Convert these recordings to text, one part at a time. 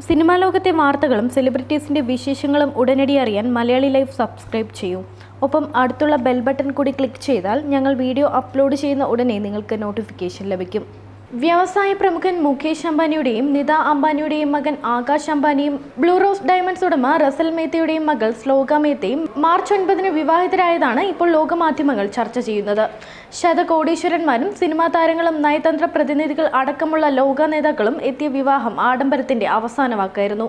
Cinema ലോകത്തെ വാർത്തകളും സെലിബ്രിറ്റീസിന്റെ വിശേഷങ്ങളും ഉടനടി അറിയാൻ മലയാളി ലൈഫ് സബ്സ്ക്രൈബ് ചെയ്യൂ. ഒപ്പം അടുത്തുള്ള ബെൽ ബട്ടൺ കൂടി ക്ലിക്ക് ചെയ്താൽ ഞങ്ങൾ വീഡിയോ അപ്ലോഡ് ചെയ്യുന്ന ഉടനെ നിങ്ങൾക്ക് നോട്ടിഫിക്കേഷൻ ലഭിക്കും. വ്യവസായ പ്രമുഖൻ മുകേഷ് അംബാനിയുടെയും നിത അംബാനിയുടെയും മകൻ ആകാശ് അംബാനിയും ബ്ലൂ റോസ് ഡയമണ്ട്സ് ഉടമ റസൽ മേത്തയുടെയും മകൾ ശ്ലോക മേത്തയും മാർച്ച് 9 വിവാഹിതരായതാണ് ഇപ്പോൾ ലോകമാധ്യമങ്ങൾ ചർച്ച ചെയ്യുന്നത്. ശതകോടീശ്വരന്മാരും സിനിമാ താരങ്ങളും നയതന്ത്ര പ്രതിനിധികൾ അടക്കമുള്ള ലോക നേതാക്കളും എത്തിയ വിവാഹം ആഡംബരത്തിന്റെ അവസാന വാക്കായിരുന്നു.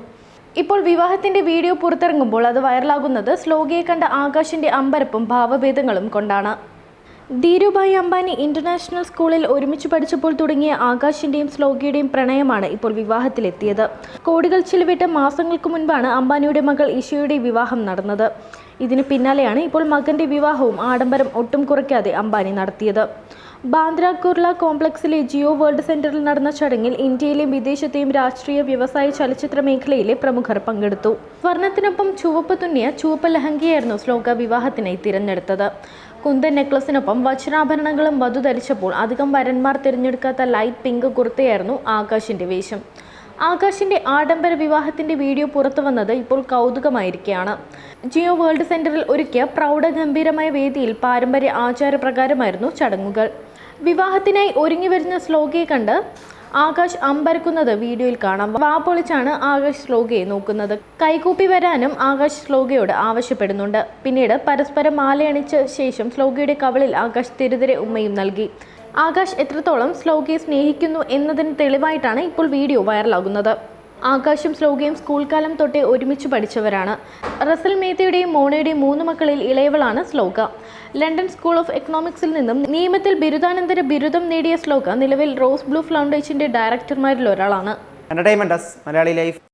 ഇപ്പോൾ വിവാഹത്തിന്റെ വീഡിയോ പുറത്തിറങ്ങുമ്പോൾ അത് വൈറലാകുന്നത് ശ്ലോകയെ കണ്ട ആകാശിന്റെ അമ്പരപ്പും ഭാവഭേദങ്ങളും കൊണ്ടാണ്. ധീരുഭായ് അംബാനി ഇന്റർനാഷണൽ സ്കൂളിൽ ഒരുമിച്ച് പഠിച്ചപ്പോൾ തുടങ്ങിയ ആകാശിന്റെയും ശ്ലോകയുടെയും പ്രണയമാണ് ഇപ്പോൾ വിവാഹത്തിലെത്തിയത്. കോടികൾ ചിലവിട്ട് മാസങ്ങൾക്ക് മുൻപാണ് അംബാനിയുടെ മകൾ ഇഷയുടെ വിവാഹം നടന്നത്. ഇതിന് പിന്നാലെയാണ് ഇപ്പോൾ മകന്റെ വിവാഹവും ആഡംബരം ഒട്ടും കുറയ്ക്കാതെ അംബാനി നടത്തിയത്. ബാന്ദ്ര കുർള കോംപ്ലക്സിലെ ജിയോ വേൾഡ് സെന്ററിൽ നടന്ന ചടങ്ങിൽ ഇന്ത്യയിലെയും വിദേശത്തെയും രാഷ്ട്രീയ, വ്യവസായ, ചലച്ചിത്ര മേഖലയിലെ പ്രമുഖർ പങ്കെടുത്തു. സ്വർണത്തിനൊപ്പം ചുവപ്പ് തുന്നിയ ചുവപ്പ് ലഹങ്കയായിരുന്നു ശ്ലോക വിവാഹത്തിനായി തിരഞ്ഞെടുത്തത്. കുന്തൻ നെക്ലസിനൊപ്പം വജ്രാഭരണങ്ങളും വധു ധരിച്ചപ്പോൾ അധികം വരന്മാർ തിരഞ്ഞെടുക്കാത്ത ലൈറ്റ് പിങ്ക് കുർത്തയായിരുന്നു ആകാശിന്റെ വേഷം. ആകാശിന്റെ ആഡംബര വിവാഹത്തിന്റെ വീഡിയോ പുറത്തു വന്നത് ഇപ്പോൾ കൗതുകമായിരിക്കുകയാണ്. ജിയോ വേൾഡ് സെന്ററിൽ ഒരുക്കിയ പ്രൗഢഗംഭീരമായ വേദിയിൽ പാരമ്പര്യ ആചാരപ്രകാരമായിരുന്നു ചടങ്ങുകൾ. വിവാഹത്തിനായി ഒരുങ്ങി വരുന്ന ശ്ലോകയെ കണ്ട് ആകാശ് അമ്പരക്കുന്നത് വീഡിയോയിൽ കാണാം. വാ പൊളിച്ചാണ് ആകാശ് ശ്ലോകയെ നോക്കുന്നത്. കൈകൂപ്പി വരാനും ആകാശ് ശ്ലോകയോട് ആവശ്യപ്പെടുന്നുണ്ട്. പിന്നീട് പരസ്പരം മാലയണിച്ച ശേഷം ശ്ലോകയുടെ കവളിൽ ആകാശ് തിരുതിരെ ഉമ്മയും നൽകി. ആകാശ് എത്രത്തോളം ശ്ലോകയെ സ്നേഹിക്കുന്നു എന്നതിന് തെളിവായിട്ടാണ് ഇപ്പോൾ വീഡിയോ വൈറലാകുന്നത്. ആകാശും ശ്ലോകയും സ്കൂൾ കാലം തൊട്ടേ ഒരുമിച്ച് പഠിച്ചവരാണ്. റസൽ മേത്തയുടെയും മോണയുടെയും 3 മക്കളിൽ ഇളയവളാണ് ശ്ലോക. ലണ്ടൻ സ്കൂൾ ഓഫ് എക്കണോമിക്സിൽ നിന്നും നിയമത്തിൽ ബിരുദാനന്തര ബിരുദം നേടിയ ശ്ലോക നിലവിൽ റോസ് ബ്ലൂ ഫൗണ്ടേഷന്റെ ഡയറക്ടർമാരിൽ ഒരാളാണ്. Entertainment Malayali life.